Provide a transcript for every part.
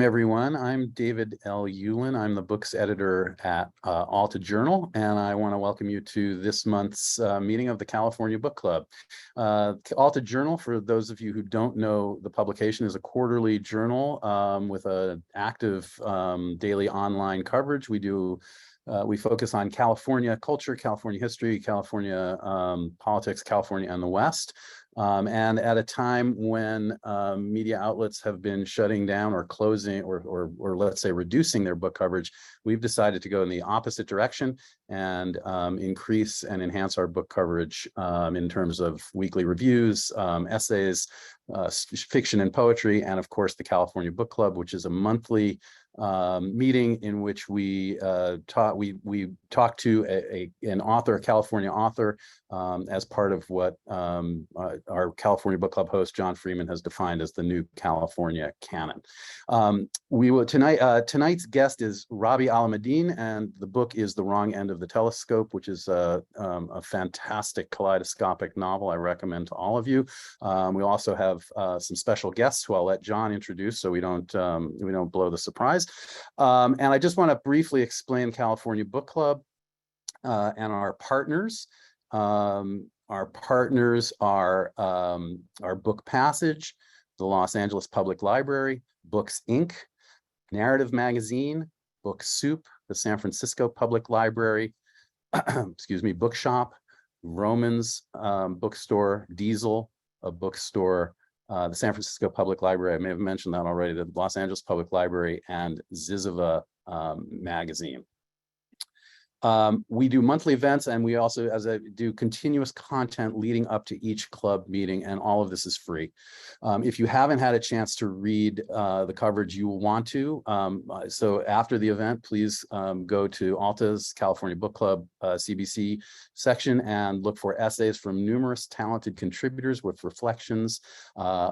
Everyone. I'm David L. Eulin. I'm the books editor at Alta Journal, and I want to welcome you to this month's meeting of the California Book Club. Alta Journal, for those of you who don't know the publication, is a quarterly journal with an active daily online coverage. We focus on California culture, California history, California politics, California and the West. And at a time when media outlets have been shutting down or closing or let's say reducing their book coverage, we've decided to go in the opposite direction and increase and enhance our book coverage in terms of weekly reviews, essays, fiction and poetry, and of course the California Book Club, which is a monthly meeting in which we talk to an author, a California author, as part of what our California Book Club host John Freeman has defined as the new California canon. Tonight's guest is Rabih Alameddine, and the book is The Wrong End of the Telescope, which is a fantastic kaleidoscopic novel I recommend to all of you. We also have some special guests who I'll let John introduce so we don't blow the surprise. And I just want to briefly explain California Book Club and our partners. Our partners are Book Passage, the Los Angeles Public Library, Books Inc., Narrative Magazine, Book Soup, the San Francisco Public Library, excuse me, Bookshop, Romans Bookstore, Diesel, a bookstore, the San Francisco Public Library, I may have mentioned that already, the Los Angeles Public Library, and Ziziva magazine. We do monthly events, and we also, do continuous content leading up to each club meeting, and all of this is free. If you haven't had a chance to read the coverage, you will want to. So after the event, please go to Alta's California Book Club CBC section and look for essays from numerous talented contributors with reflections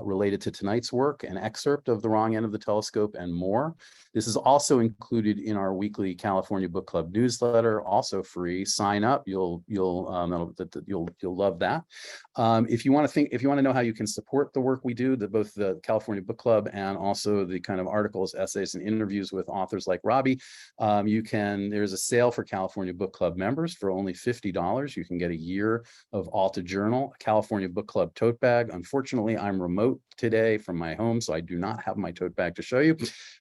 related to tonight's work, an excerpt of The Wrong End of the Telescope, and more. This is also included in our weekly California Book Club newsletter, also free. Sign up; you'll love that. If you want to know how you can support the work we do, both the California Book Club and also the kind of articles, essays, and interviews with authors like Rabih, there's a sale for California Book Club members for only $50. You can get a year of Alta Journal, a California Book Club tote bag. Unfortunately, I'm remote today from my home, so I do not have my tote bag to show you,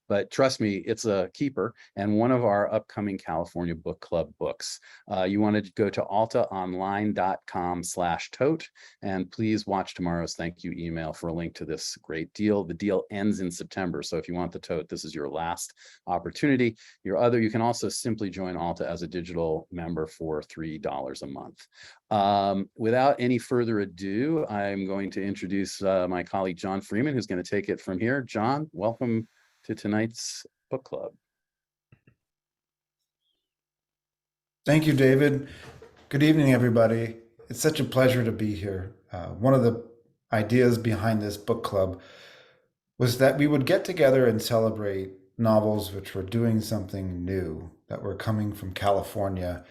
but trust me, it's a keeper, and one of our upcoming California Book Club books. You want to go to altaonline.com/tote, and please watch tomorrow's thank you email for a link to this great deal. The deal ends in September, so if you want the tote, this is your last opportunity. You can also simply join Alta as a digital member for $3 a month. Without any further ado, I'm going to introduce my colleague John Freeman, who's going to take it from here. John, welcome to tonight's book club. Thank you, David. Good evening, everybody. It's such a pleasure to be here. One of the ideas behind this book club was that we would get together and celebrate novels which were doing something new, that were coming from California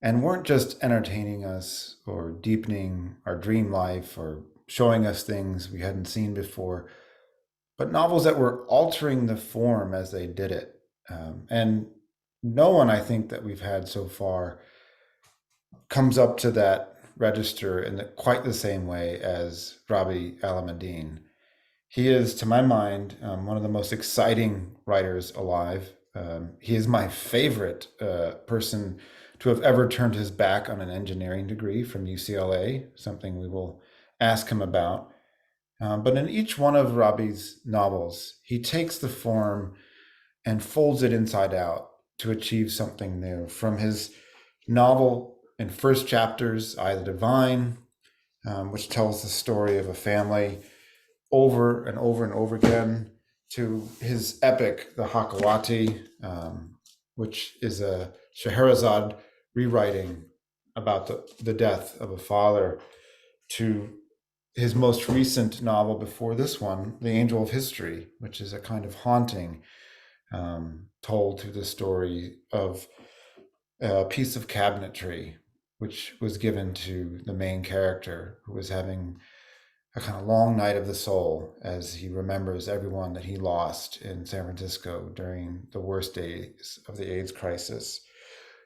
and weren't just entertaining us or deepening our dream life or showing us things we hadn't seen before, but novels that were altering the form as they did it. And no one, I think, that we've had so far comes up to that register in quite the same way as Rabih Alameddine. He is, to my mind, one of the most exciting writers alive. He is my favorite person to have ever turned his back on an engineering degree from UCLA, something we will ask him about. But in each one of Rabih's novels, he takes the form and folds it inside out to achieve something new. From his novel in first chapters, I the Divine, which tells the story of a family over and over and over again, to his epic, The Hakawati, which is a Scheherazade rewriting about the death of a father, to his most recent novel before this one, The Angel of History, which is a kind of haunting told through the story of a piece of cabinetry which was given to the main character, who was having a kind of long night of the soul as he remembers everyone that he lost in San Francisco during the worst days of the AIDS crisis.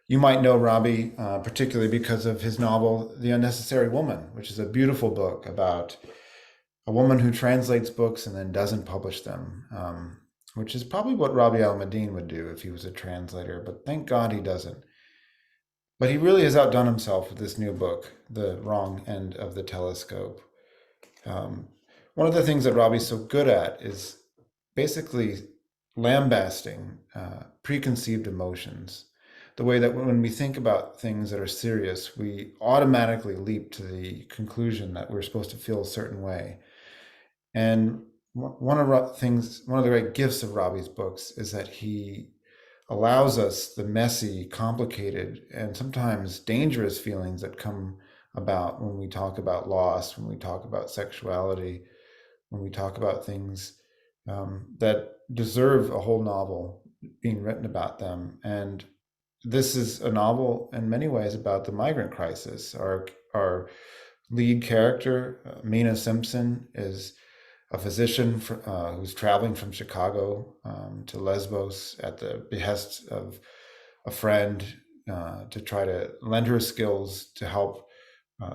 You might know Rabih, particularly because of his novel, The Unnecessary Woman, which is a beautiful book about a woman who translates books and then doesn't publish them, which is probably what Rabih Alameddine would do if he was a translator, but thank God he doesn't. But he really has outdone himself with this new book, The Wrong End of the Telescope. One of the things that Rabih's so good at is basically lambasting preconceived emotions. The way that when we think about things that are serious, we automatically leap to the conclusion that we're supposed to feel a certain way. And one of the great gifts of Rabih's books is that he allows us the messy, complicated, and sometimes dangerous feelings that come about when we talk about loss, when we talk about sexuality, when we talk about things that deserve a whole novel being written about them. And this is a novel in many ways about the migrant crisis. Our lead character, Mina Simpson, is a physician who's traveling from Chicago to Lesbos at the behest of a friend to try to lend her skills to help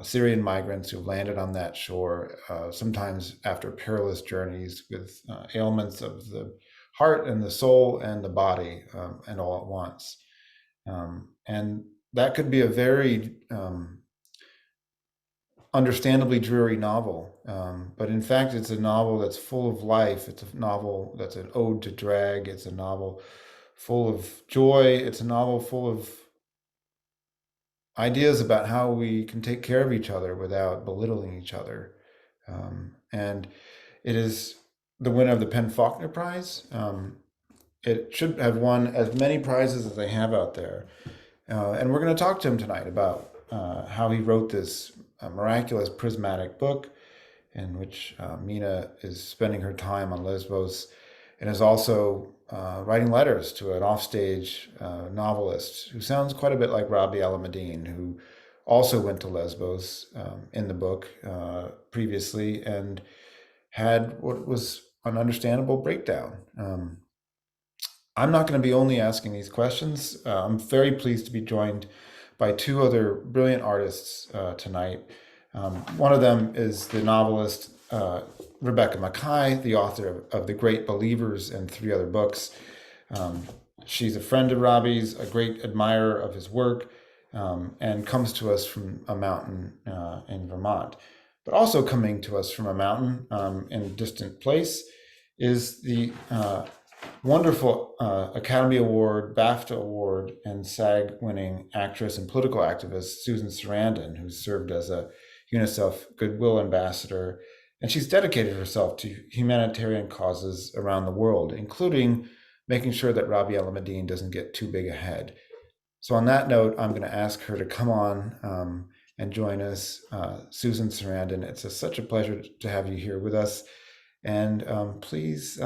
Syrian migrants who landed on that shore, sometimes after perilous journeys with ailments of the heart and the soul and the body, and all at once. And that could be a very understandably dreary novel, but in fact it's a novel that's full of life. It's a novel that's an ode to drag. It's a novel full of joy. It's a novel full of ideas about how we can take care of each other without belittling each other. And it is the winner of the PEN/Faulkner Prize. It should have won as many prizes as they have out there. And we're going to talk to him tonight about how he wrote this miraculous prismatic book in which Mina is spending her time on Lesbos and is also writing letters to an offstage novelist who sounds quite a bit like Rabih Alameddine, who also went to Lesbos in the book previously and had what was an understandable breakdown. I'm not going to be only asking these questions. I'm very pleased to be joined by two other brilliant artists tonight. One of them is the novelist Rebecca Makkai, the author of The Great Believers and 3 other books. She's a friend of Rabih's, a great admirer of his work, and comes to us from a mountain in Vermont. But also coming to us from a mountain in a distant place is the wonderful Academy Award, BAFTA Award, and SAG-winning actress and political activist Susan Sarandon, who's served as a UNICEF Goodwill Ambassador. And she's dedicated herself to humanitarian causes around the world, including making sure that Rabih Alameddine doesn't get too big ahead. So on that note, I'm going to ask her to come on and join us. Susan Sarandon, it's such a pleasure to have you here with us. And please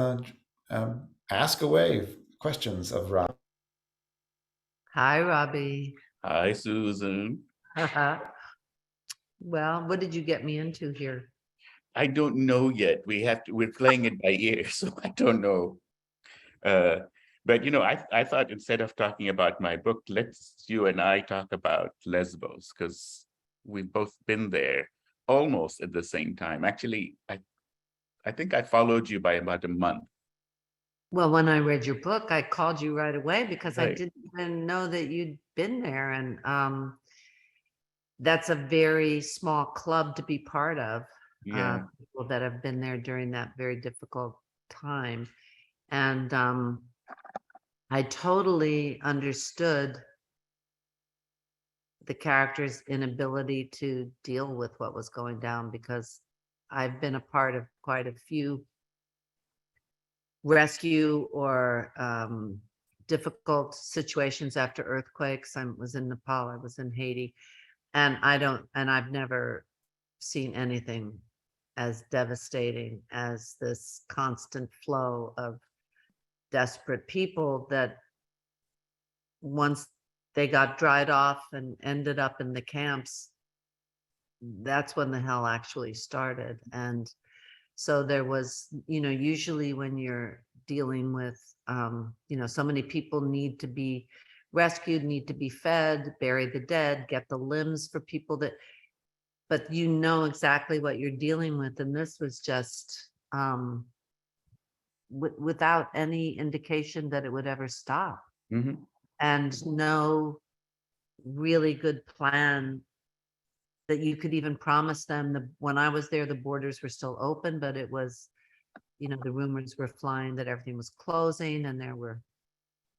ask away questions of Rabih. Hi, Rabih. Hi, Susan. Well, what did you get me into here? I don't know yet. We're playing it by ear, so I don't know. But I thought instead of talking about my book, let's you and I talk about Lesbos, because we've both been there almost at the same time. Actually, I think I followed you by about a month. Well, when I read your book, I called you right away because I Right. didn't even know that you'd been there. And that's a very small club to be part of. Yeah. People that have been there during that very difficult time. And I totally understood the character's inability to deal with what was going down, because I've been a part of quite a few rescue or difficult situations after earthquakes. I was in Nepal, I was in Haiti, and I've never seen anything as devastating as this constant flow of desperate people that once they got dried off and ended up in the camps, that's when the hell actually started. And so there was, usually when you're dealing with, so many people need to be rescued, need to be fed, bury the dead, get the limbs for people but you know exactly what you're dealing with. And this was just without any indication that it would ever stop, Mhm. and no really good plan that you could even promise them. When I was there, the borders were still open, but it was, the rumors were flying that everything was closing, and there were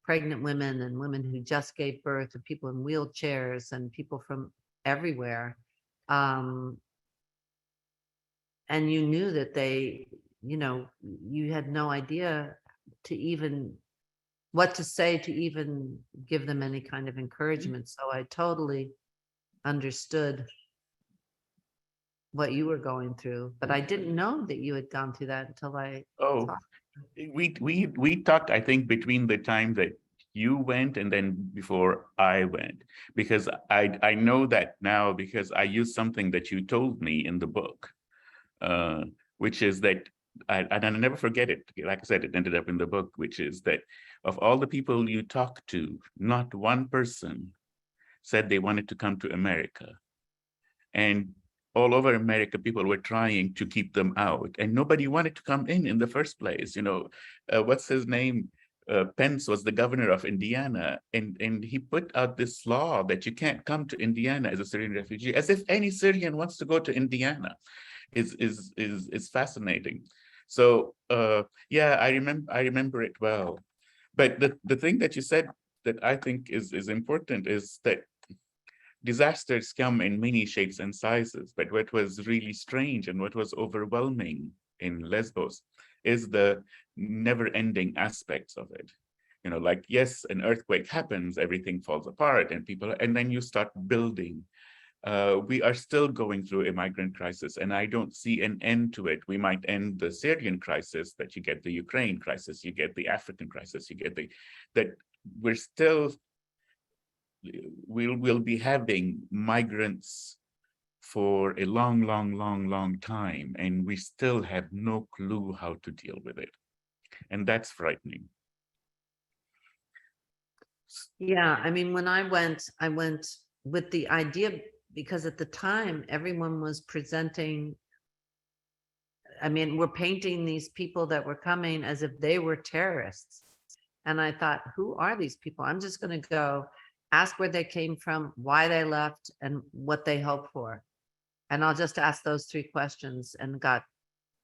pregnant women and women who just gave birth, and people in wheelchairs and people from everywhere. And you knew that you had no idea to even what to say to even give them any kind of encouragement. So I totally understood what you were going through, but I didn't know that you had gone through that until I Oh, talked. we talked, I think, between the time that you went and then before I went, because I know that now because I used something that you told me in the book, which is that and I'll never forget it. Like I said, it ended up in the book, which is that of all the people you talked to, not one person said they wanted to come to America. And all over America, people were trying to keep them out, and nobody wanted to come in the first place. What's his name? Pence was the governor of Indiana, and he put out this law that you can't come to Indiana as a Syrian refugee, as if any Syrian wants to go to Indiana. Is fascinating. So yeah, I remember it well. But the thing that you said that I think is important is that disasters come in many shapes and sizes, but what was really strange and what was overwhelming in Lesbos is the never-ending aspects of it. Like, yes, an earthquake happens, everything falls apart, and then you start building. We are still going through a migrant crisis, and I don't see an end to it. We might end the Syrian crisis, but you get the Ukraine crisis, you get the African crisis, you get that we're still we'll be having migrants for a long, long, long, long time, and we still have no clue how to deal with it. And that's frightening. Yeah, I mean, when I went with the idea, because at the time everyone was presenting, I mean, we're painting these people that were coming as if they were terrorists. And I thought, who are these people? I'm just going to go ask where they came from, why they left, and what they hope for. And I'll just ask those 3 questions, and got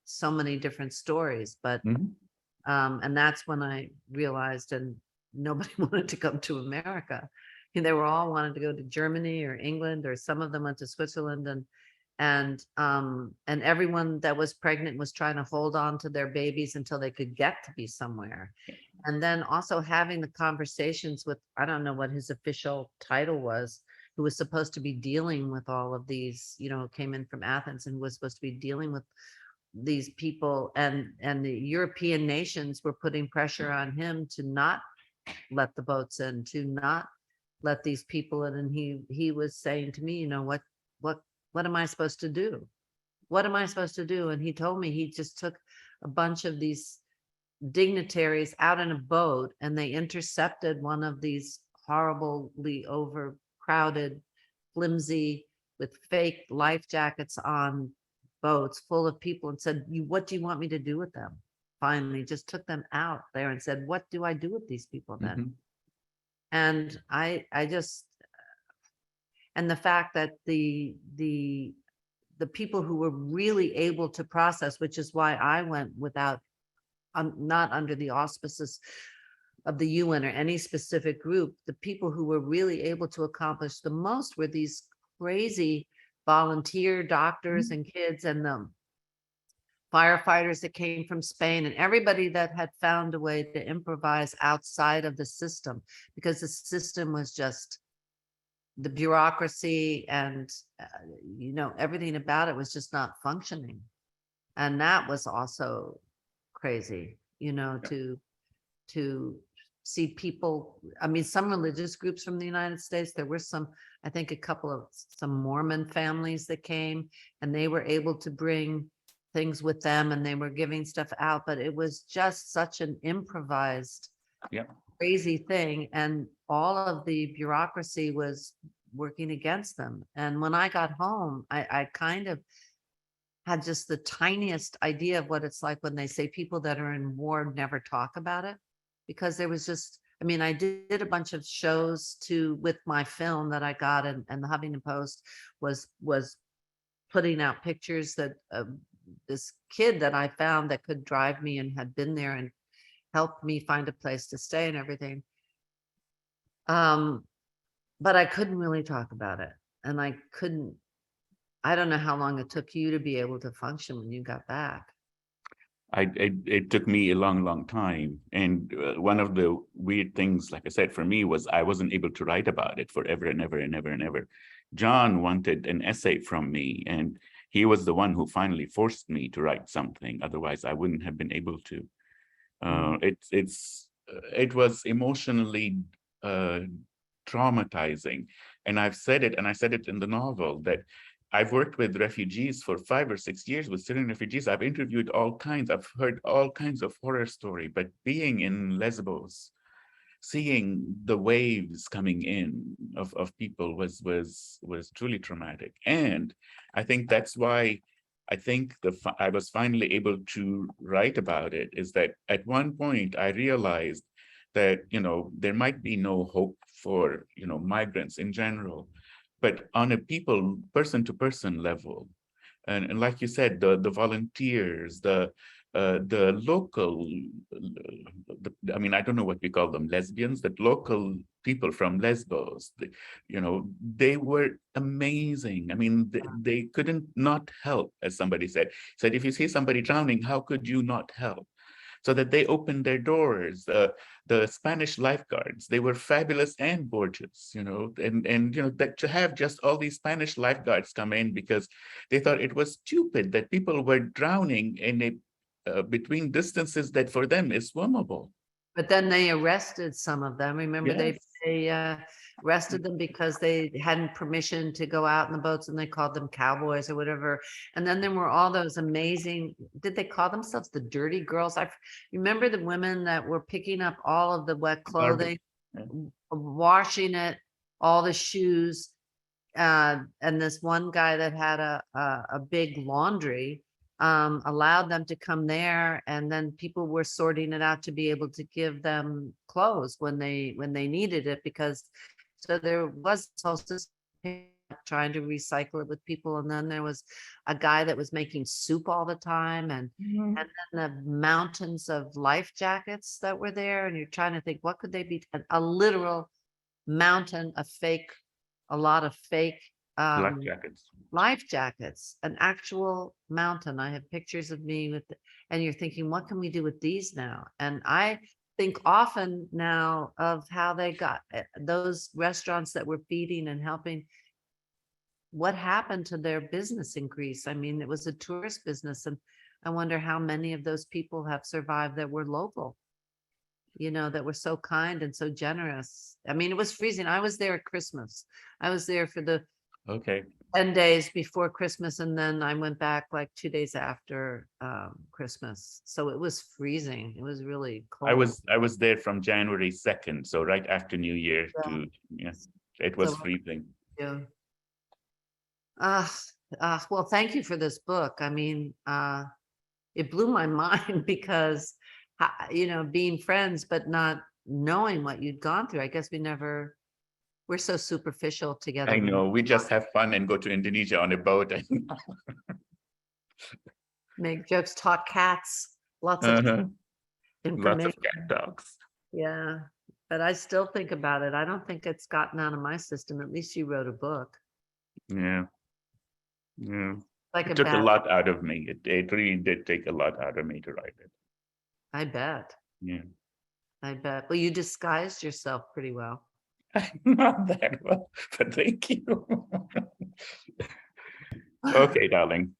so many different stories. But and that's when I realized, and nobody wanted to come to America. They were all wanted to go to Germany or England, or some of them went to Switzerland, and everyone that was pregnant was trying to hold on to their babies until they could get to be somewhere. And then also having the conversations with, I don't know what his official title was, who was supposed to be dealing with all of these, came in from Athens and was supposed to be dealing with these people, and the European nations were putting pressure on him to not let the boats in, to not let these people in. And he was saying to me, what am I supposed to do? What am I supposed to do? And he told me he just took a bunch of these dignitaries out in a boat, and they intercepted one of these horribly overcrowded, flimsy, with fake life jackets on boats full of people, and said, what do you want me to do with them? Finally just took them out there and said, what do I do with these people then? And I just, and the fact that the people who were really able to process, which is why I went without, not under the auspices of the UN or any specific group, the people who were really able to accomplish the most were these crazy volunteer doctors and kids, and the firefighters that came from Spain, and everybody that had found a way to improvise outside of the system, because the system was just, the bureaucracy and everything about it was just not functioning. And that was also crazy, to see people, I mean, some religious groups from the United States. There were some, I think a couple of some Mormon families that came, and they were able to bring things with them, and they were giving stuff out, but it was just such an improvised, crazy thing. And all of the bureaucracy was working against them. And when I got home, I kind of had just the tiniest idea of what it's like when they say people that are in war never talk about it, because there was just, I mean, I did a bunch of shows with my film that I got, and the Huffington Post was putting out pictures that this kid that I found that could drive me and had been there and helped me find a place to stay and everything. But I couldn't really talk about it. And I don't know how long it took you to be able to function when you got back. It took me a long time. And one of the weird things, like I said, for me was I wasn't able to write about it forever and ever and ever and ever. John wanted an essay from me, and he was the one who finally forced me to write something. Otherwise, I wouldn't have been able to. It was emotionally traumatizing. And I've said it, and I said it in the novel, that I've worked with refugees for 5 or 6 years, with Syrian refugees. I've interviewed all kinds, I've heard all kinds of horror story, but being in Lesbos, seeing the waves coming in of people was truly traumatic. And I think that's why I think I was finally able to write about it, is that at one point I realized that, there might be no hope for, migrants in general, but on a person-to-person level. And like you said, the volunteers, the local, I mean, I don't know what we call them, lesbians, the local people from Lesbos, they were amazing. I mean, they couldn't not help, as somebody said, if you see somebody drowning, how could you not help? So that they opened their doors. The Spanish lifeguards, they were fabulous and gorgeous, and that to have just all these Spanish lifeguards come in because they thought it was stupid that people were drowning in between distances that for them is swimmable. But then they arrested some of them. Remember, Yes. they arrested them because they hadn't permission to go out in the boats, and they called them cowboys or whatever. And then there were all those amazing, did they call themselves the dirty girls? I remember the women that were picking up all of the wet clothing, washing it, all the shoes. And this one guy that had a big laundry allowed them to come there, and then people were sorting it out to be able to give them clothes when they needed it, because so there was also trying to recycle it with people. And then there was a guy that was making soup all the time, and then the mountains of life jackets that were there, and you're trying to think, what could they be? A literal mountain of a lot of fake life jackets, an actual mountain. I have pictures of me with and you're thinking, what can we do with these now? And I think often now of how they got those restaurants that were feeding and helping, what happened to their business in Greece. I mean, it was a tourist business, and I wonder how many of those people have survived that were local, that were so kind and so generous. I mean, it was freezing. I was there at Christmas. I was there for the 10 days before Christmas, and then I went back like 2 days after Christmas. So it was freezing. It was really cold. I was there from January 2nd, so right after New Year. It was freezing. Yeah. Well, thank you for this book. I mean, it blew my mind because, being friends but not knowing what you'd gone through. I guess we're so superficial together. I know, we just have fun and go to Indonesia on a boat and make jokes, talk cats, lots of information. Lots of cat dogs. Yeah, but I still think about it. I don't think it's gotten out of my system. At least you wrote a book. Yeah. Like it took a lot out of me. It really did take a lot out of me to write it. I bet. Yeah. I bet. Well, you disguised yourself pretty well. Not that well, but thank you. Okay, darling.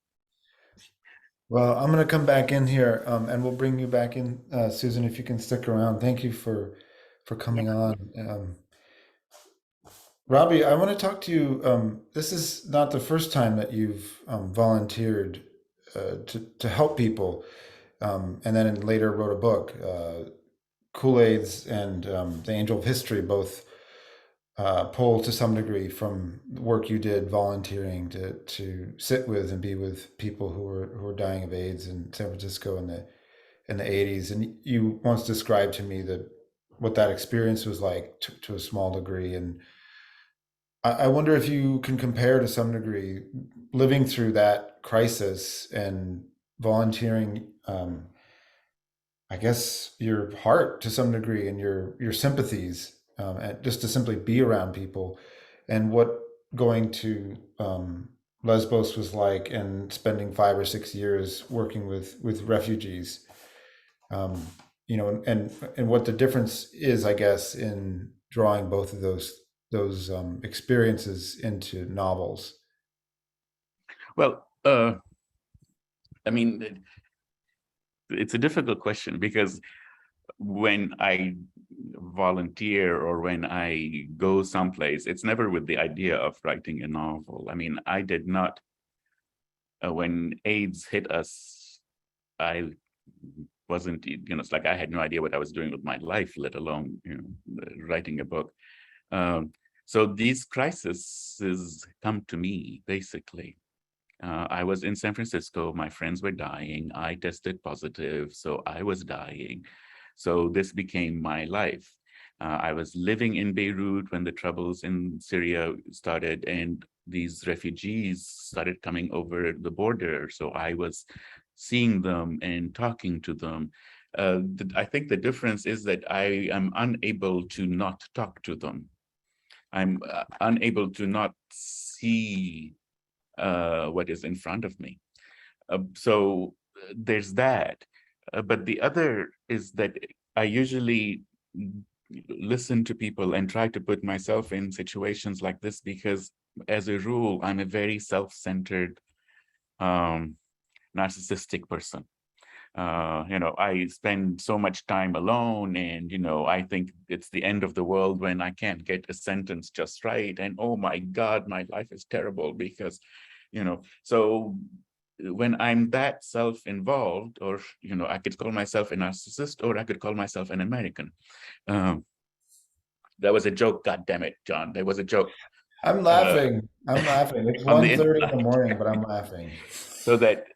Well, I'm going to come back in here, and we'll bring you back in, Susan, if you can stick around. Thank you for for coming on. Rabih, I want to talk to you. This is not the first time that you've volunteered to help people, and then later wrote a book. Kool-Aid's and The Angel of History both pull to some degree from the work you did volunteering to sit with and be with people who were dying of AIDS in San Francisco in the 80s. And you once described to me what that experience was like to a small degree. And I wonder if you can compare to some degree living through that crisis and volunteering, I guess, your heart to some degree and your sympathies, and just to simply be around people, and what going to Lesbos was like, and spending 5 or 6 years working with refugees, and what the difference is, I guess, in drawing both of those experiences into novels. Well, I mean, it's a difficult question, because when I volunteer or when I go someplace, it's never with the idea of writing a novel. I mean, I did not, when AIDS hit us, I wasn't, it's like I had no idea what I was doing with my life, let alone, writing a book. So these crises come to me, basically. I was in San Francisco, my friends were dying, I tested positive, so I was dying. So this became my life. I was living in Beirut when the troubles in Syria started, and these refugees started coming over the border. So I was seeing them and talking to them. I think the difference is that I am unable to not talk to them. I'm unable to not see what is in front of me. So there's that. But the other is that I usually listen to people and try to put myself in situations like this, because as a rule, I'm a very self-centered, narcissistic person. I spend so much time alone, and I think it's the end of the world when I can't get a sentence just right, and oh my God, my life is terrible, because so when I'm that self-involved, or I could call myself a narcissist, or I could call myself an American. That was a joke, God damn it, John, there was a joke. I'm laughing. It's On the 1:30 in the morning, but I'm laughing. So that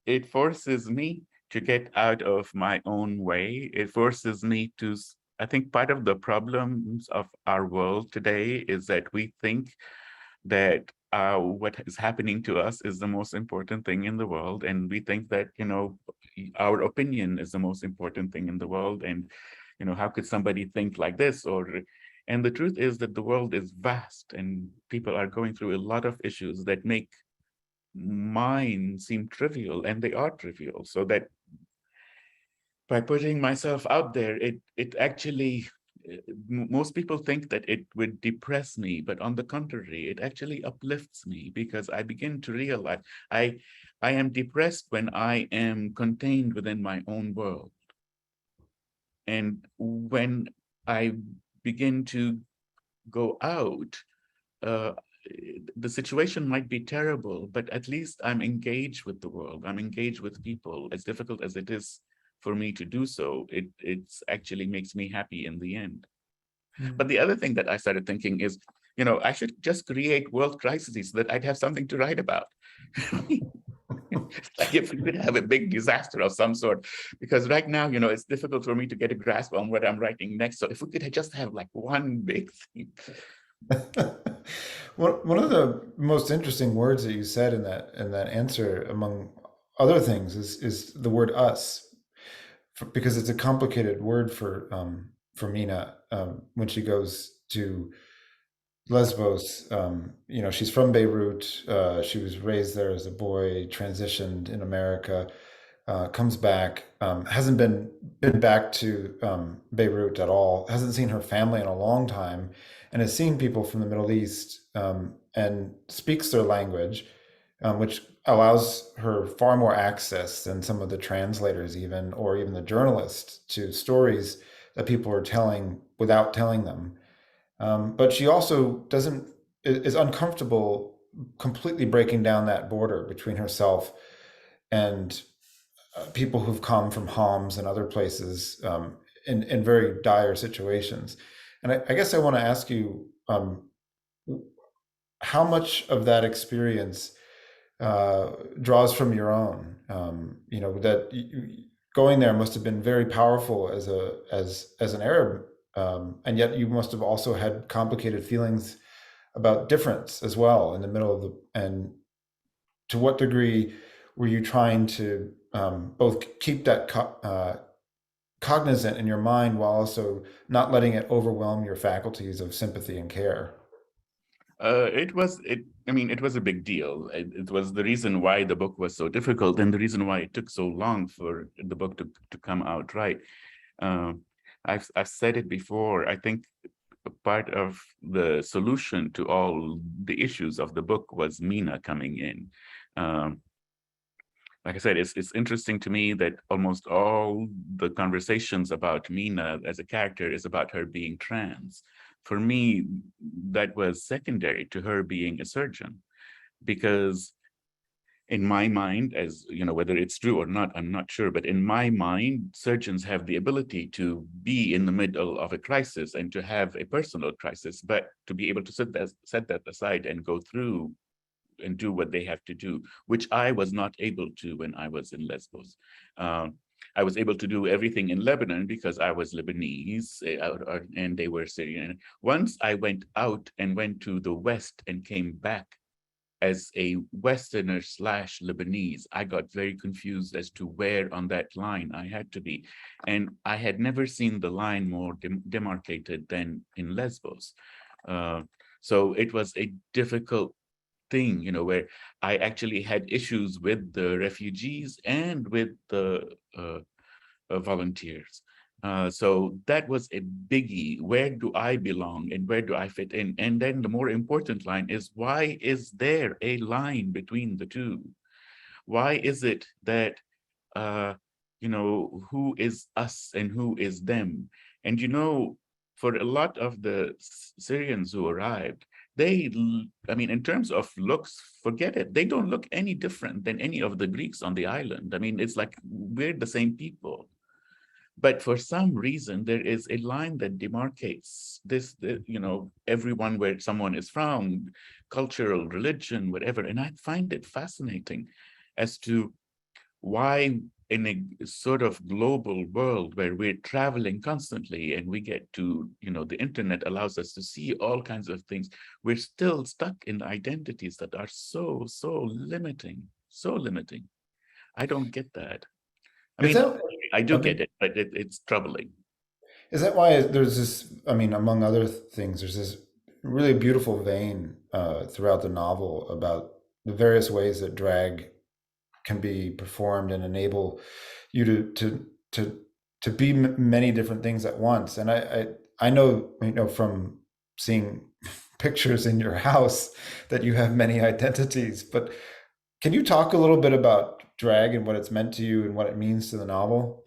it forces me to get out of my own way. It forces me to, I think part of the problems of our world today is that we think that what is happening to us is the most important thing in the world. And we think that, our opinion is the most important thing in the world. And, how could somebody think like this? And the truth is that the world is vast, and people are going through a lot of issues that make mine seem trivial, and they are trivial. So that by putting myself out there, it actually, most people think that it would depress me, but on the contrary, it actually uplifts me, because I begin to realize I am depressed when I am contained within my own world. And when I begin to go out, the situation might be terrible, but at least I'm engaged with the world. I'm engaged with people. As difficult as it is for me to do so, it's actually makes me happy in the end. But the other thing that I started thinking is, I should just create world crises so that I'd have something to write about. Like if we could have a big disaster of some sort, because right now, it's difficult for me to get a grasp on what I'm writing next. So if we could just have like one big thing. One of the most interesting words that you said in that answer, among other things, is the word "us," because it's a complicated word for Mina when she goes to Lesbos. She's from Beirut. She was raised there as a boy, transitioned in America, comes back, hasn't been back to Beirut at all, hasn't seen her family in a long time, and has seen people from the Middle East, and speaks their language, which allows her far more access than some of the translators or even the journalists to stories that people are telling without telling them. But she also is uncomfortable completely breaking down that border between herself and people who've come from Homs and other places in very dire situations. And I guess I want to ask you, how much of that experience draws from your own? That going there must have been very powerful as an Arab, and yet you must have also had complicated feelings about difference as well in the middle of and to what degree were you trying to both keep that cognizant in your mind while also not letting it overwhelm your faculties of sympathy and care? It was a big deal. It was the reason why the book was so difficult and the reason why it took so long for the book to come out right. I've said it before. I think part of the solution to all the issues of the book was Mina coming in. Like I said, it's interesting to me that almost all the conversations about Mina as a character is about her being trans. For me, that was secondary to her being a surgeon, because in my mind, as you know, whether it's true or not, I'm not sure, but in my mind, surgeons have the ability to be in the middle of a crisis and to have a personal crisis, but to be able to set that aside and go through and do what they have to do, which I was not able to when I was in Lesbos. I was able to do everything in Lebanon because I was Lebanese and they were Syrian. Once I went out and went to the West and came back as a Westerner / Lebanese, I got very confused as to where on that line I had to be. And I had never seen the line more demarcated than in Lesbos. So it was a difficult thing, where I actually had issues with the refugees and with the volunteers. So that was a biggie. Where do I belong and where do I fit in? And then the more important line is, why is there a line between the two? Why is it that, who is us and who is them? And, for a lot of the Syrians who arrived, in terms of looks, forget it. They don't look any different than any of the Greeks on the island. It's like we're the same people. But for some reason, there is a line that demarcates everyone where someone is from, cultural, religion, whatever. And I find it fascinating as to why in a sort of global world where we're traveling constantly and we get to, the internet allows us to see all kinds of things, we're still stuck in identities that are so limiting, so limiting. I don't get that. I do get it, but it's troubling. Is that why there's this, among other things, there's this really beautiful vein throughout the novel about the various ways that drag can be performed and enable you to be many different things at once. And I know, from seeing pictures in your house that you have many identities, but can you talk a little bit about drag and what it's meant to you and what it means to the novel?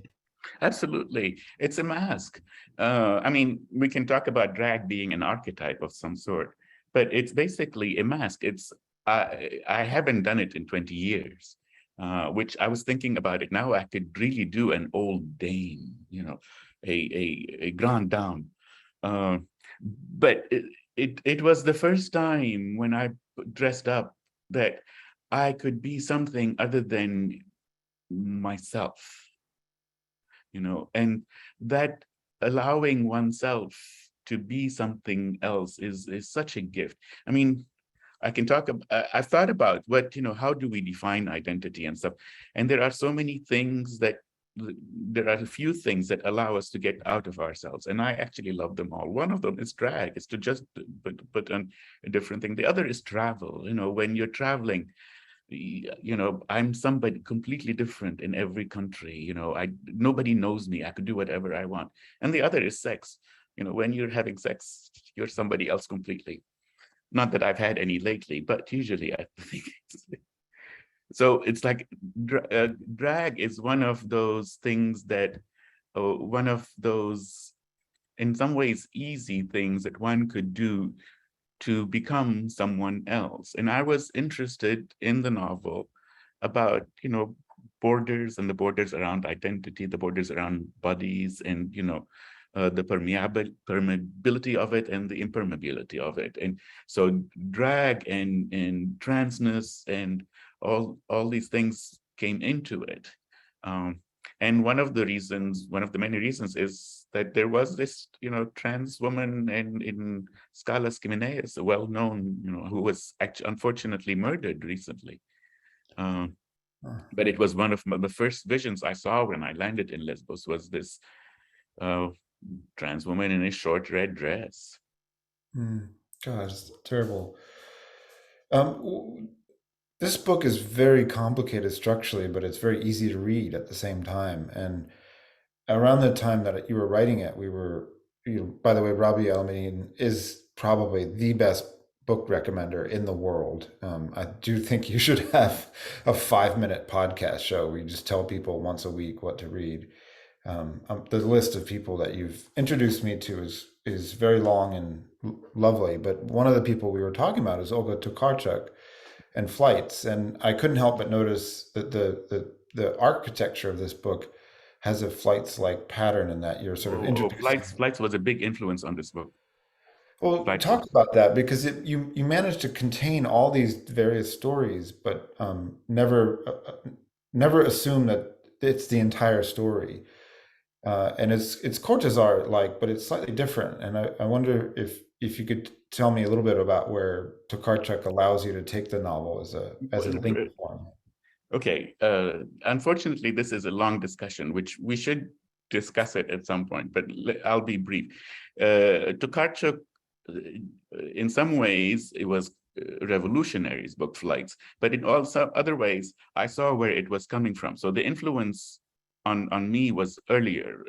Absolutely. It's a mask. We can talk about drag being an archetype of some sort, but it's basically a mask. I haven't done it in 20 years, which I was thinking about it. Now I could really do an old dame, a grande dame. But it was the first time when I dressed up that I could be something other than myself. And that allowing oneself to be something else is such a gift. I can talk about, I've thought about how do we define identity and stuff. And there are so many things there are a few things that allow us to get out of ourselves. And I actually love them all. One of them is drag, is to just put on a different thing. The other is travel. When you're traveling, I'm somebody completely different in every country. Nobody knows me. I could do whatever I want. And the other is sex. When you're having sex, you're somebody else completely. Not that I've had any lately, but usually I think so. It's like drag is one of those things that, one of those in some ways, easy things that one could do to become someone else. And I was interested in the novel about, borders and the borders around identity, the borders around bodies, and, the permeability of it and the impermeability of it. And so drag and transness and all these things came into it. And one of the many reasons is that there was this, trans woman in Scalas Gimenez, a well-known, who was actually unfortunately murdered recently. But it was one of the first visions I saw when I landed in Lesbos, was this trans woman in a short red dress. God, it's terrible. This book is very complicated structurally, but it's very easy to read at the same time. And around the time that you were writing it, by the way, Rabih Alameddine is probably the best book recommender in the world. I do think you should have a 5-minute podcast show where you just tell people once a week what to read. The list of people that you've introduced me to is very long and lovely, but one of the people we were talking about is Olga Tokarczuk and Flights, and I couldn't help but notice that the architecture of this book has a Flights-like pattern in that you're sort of introducing. Flights was a big influence on this book. Well, talk about that, because you managed to contain all these various stories, but never assume that it's the entire story. And it's Cortázar-like, but it's slightly different. And I wonder if you could tell me a little bit about where Tokarczuk allows you to take the novel as a link form. Okay. Unfortunately, this is a long discussion, which we should discuss it at some point, but I'll be brief. Tokarczuk, in some ways, it was revolutionary's book Flights, but in also other ways, I saw where it was coming from. So the influence on me was earlier.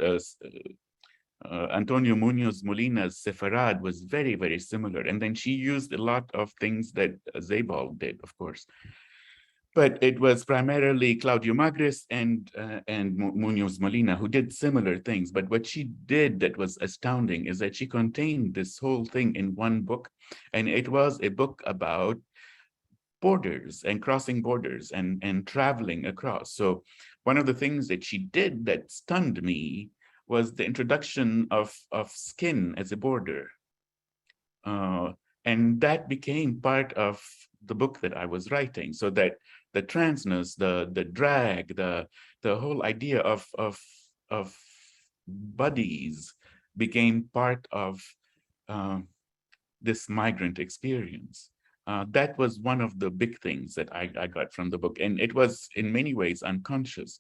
Antonio Munoz Molina's Sefarad was very, very similar. And then she used a lot of things that Zeybal did, of course. But it was primarily Claudio Magris and Munoz Molina who did similar things. But what she did that was astounding is that she contained this whole thing in one book. And it was a book about borders and crossing borders and traveling across. So one of the things that she did that stunned me was the introduction of skin as a border. And that became part of the book that I was writing, so that the transness, the drag, the whole idea of bodies became part of this migrant experience. That was one of the big things that I got from the book, and it was in many ways unconscious.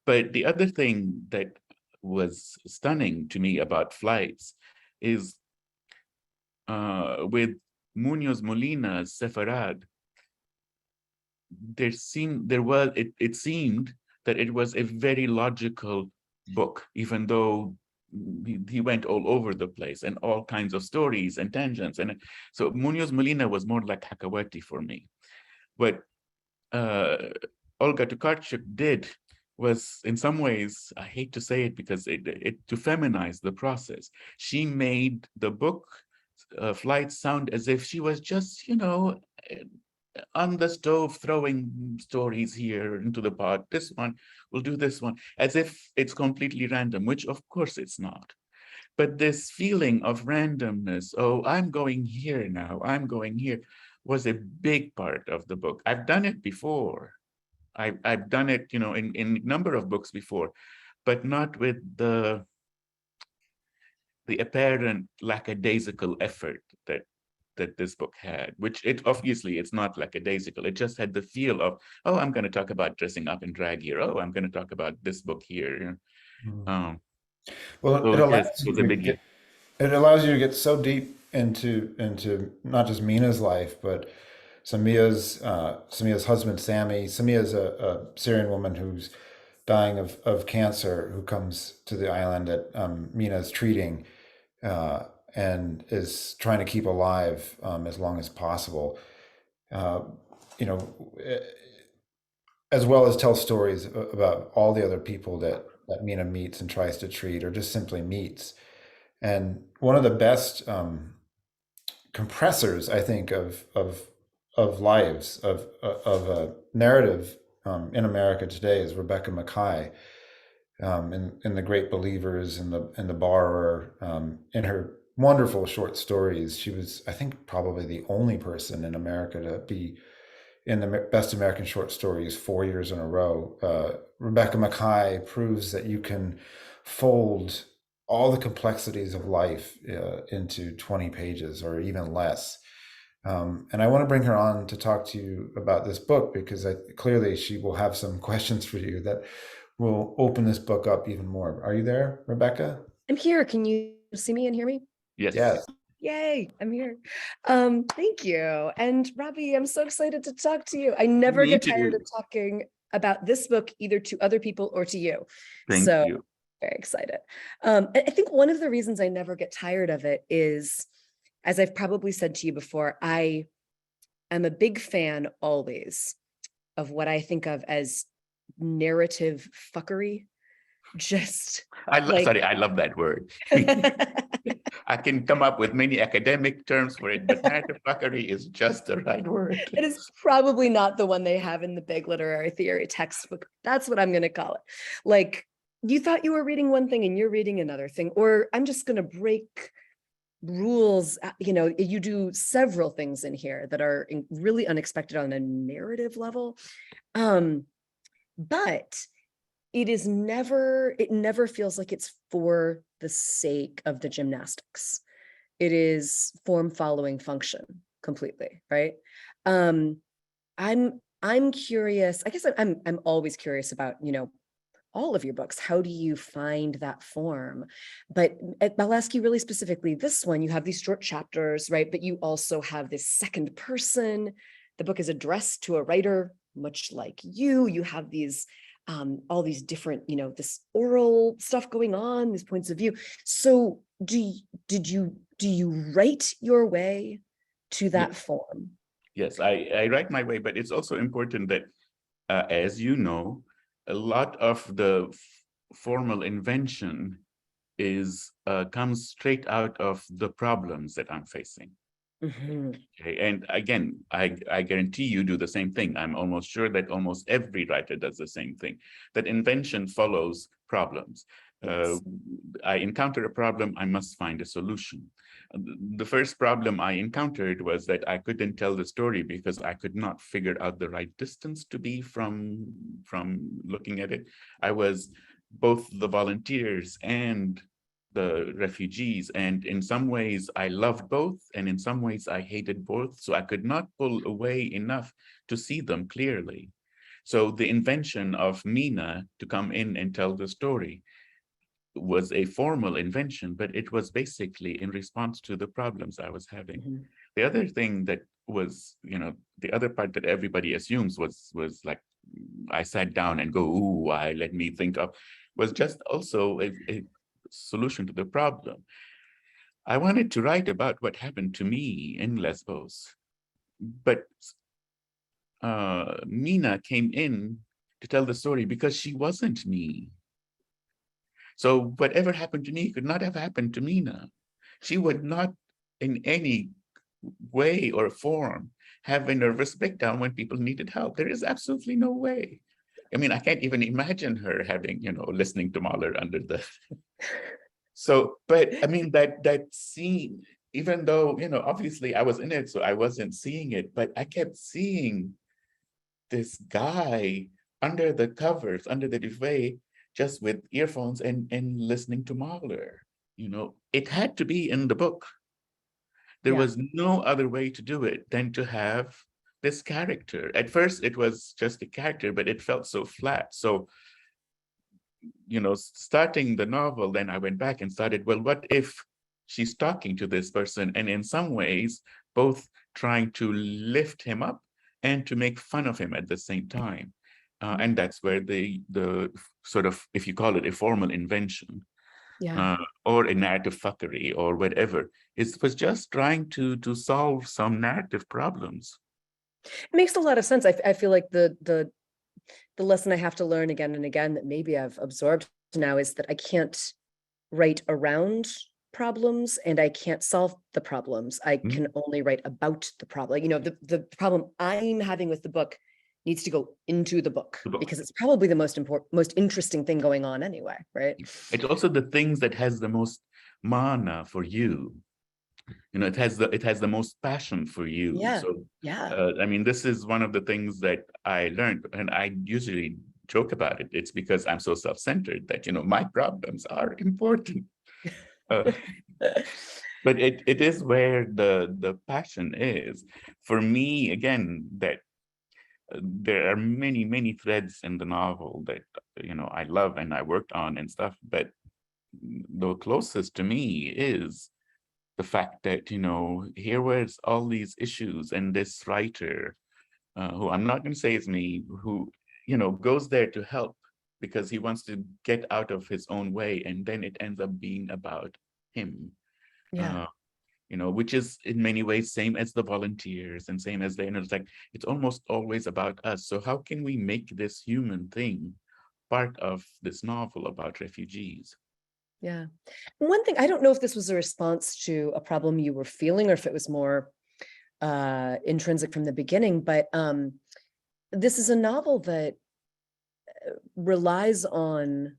But the other thing that was stunning to me about Flights is with Munoz Molina's Sefarad, it seemed that it was a very logical book, even though he went all over the place and all kinds of stories and tangents. And so Munoz Molina was more like Hakawati for me. What Olga Tokarczuk did was, in some ways, I hate to say it because it to feminize the process. She made the book Flights sound as if she was just, on the stove throwing stories here into the pot. This one, we'll do this one, as if it's completely random, which of course it's not. But this feeling of randomness, oh, I'm going here now, I'm going here, was a big part of the book. I've done it before. I've done it, in a number of books before, but not with the apparent lackadaisical effort that this book had, which it's not lackadaisical. It just had the feel of, oh, I'm going to talk about dressing up in drag here. Oh, I'm going to talk about this book here. Well, so it allows yes, it was a biggie. It allows you to get so deep into not just Mina's life, but Samia's husband, Sammy. Samia's a Syrian woman who's dying of cancer, who comes to the island that Mina's treating, and is trying to keep alive as long as possible. As well as tell stories about all the other people that Mina meets and tries to treat, or just simply meets. And one of the best compressors, I think, of lives, of a narrative in America today is Rebecca Makkai, in The Great Believers, in the Borrower, in her wonderful short stories. She was, I think, probably the only person in America to be in the Best American Short Stories 4 years in a row. Rebecca Makkai proves that you can fold all the complexities of life into 20 pages or even less. And I want to bring her on to talk to you about this book, because clearly she will have some questions for you that will open this book up even more. Are you there, Rebecca? I'm here. Can you see me and hear me? Yes. Yes. Yay, I'm here. Thank you. And Rabih, I'm so excited to talk to you. I never Me get tired too. of talking about this book, either to other people or to you. Thank So you. very excited. I think one of the reasons I never get tired of it is, as I've probably said to you before, I am a big fan always of what I think of as narrative fuckery. Just I love that word. it I can come up with many academic terms for it, but narrative fuckery is just the right word. is probably not the one they have in the big literary theory textbook. That's what I'm going to call it. Like, you thought you were reading one thing and you're reading another thing, or I'm just going to break rules. You know, you do several things in here that are really unexpected on a narrative level. But it never feels like it's for the sake of the gymnastics. It is form following function completely, right? I'm curious. I guess I'm always curious about, all of your books. How do you find that form? But I'll ask you really specifically, this one, you have these short chapters, right? But you also have this second person. The book is addressed to a writer, much like you. You have these all these different, this oral stuff going on, these points of view. So do you write your way to that form? Yes, I write my way, but it's also important that, as you know, a lot of the formal invention comes straight out of the problems that I'm facing. Mm-hmm. Okay, and again, I guarantee you do the same thing. I'm almost sure that almost every writer does the same thing, that invention follows problems. Yes. I encounter a problem, I must find a solution. The first problem I encountered was that I couldn't tell the story because I could not figure out the right distance to be from looking at it. I was both the volunteers and the refugees, and in some ways I loved both, and in some ways I hated both, so I could not pull away enough to see them clearly. So the invention of Mina to come in and tell the story was a formal invention, but it was basically in response to the problems I was having. Mm-hmm. The other thing that was, the other part that everybody assumes was like, I sat down and go, ooh, let me think of, was just also a solution to the problem. I wanted to write about what happened to me in Lesbos, but Mina came in to tell the story because she wasn't me. So whatever happened to me could not have happened to Mina. She would not in any way or form have a nervous breakdown when people needed help. There is absolutely no way. I mean, I can't even imagine her having, listening to Mahler under the... So, but I mean, that scene, even though, obviously I was in it, so I wasn't seeing it, but I kept seeing this guy under the covers, under the duvet, just with earphones and listening to Mahler. It had to be in the book. There was no other way to do it than to have this character. At first, it was just a character, but it felt so flat. So, starting the novel, then I went back and started, well, what if she's talking to this person and in some ways, both trying to lift him up and to make fun of him at the same time. And that's where the sort of, if you call it a formal invention, or a narrative fuckery or whatever, it was just trying to solve some narrative problems. It makes a lot of sense. I feel like the lesson I have to learn again and again that maybe I've absorbed now is that I can't write around problems and I can't solve the problems. I can only write about the problem. You know, the problem I'm having with the book needs to go into the book because it's probably the most interesting thing going on anyway, right? It's also the things that has the most mana for you. You know, it has the most passion for you. Yeah. So Yeah. I mean, this is one of the things that I learned, and I usually joke about it. It's because I'm so self-centered that, you know, my problems are important. But it is where the passion is. For me, again, that there are many threads in the novel that, you know, I love and I worked on and stuff, but the closest to me is the fact that, you know, here was all these issues, and this writer, who I'm not going to say is me, who, you know, goes there to help because he wants to get out of his own way, and then it ends up being about him. Yeah. You know, which is in many ways same as the volunteers and same as the, you know, it's like, it's almost always about us. So how can we make this human thing part of this novel about refugees? Yeah. One thing, I don't know if this was a response to a problem you were feeling or if it was more intrinsic from the beginning, but this is a novel that relies on,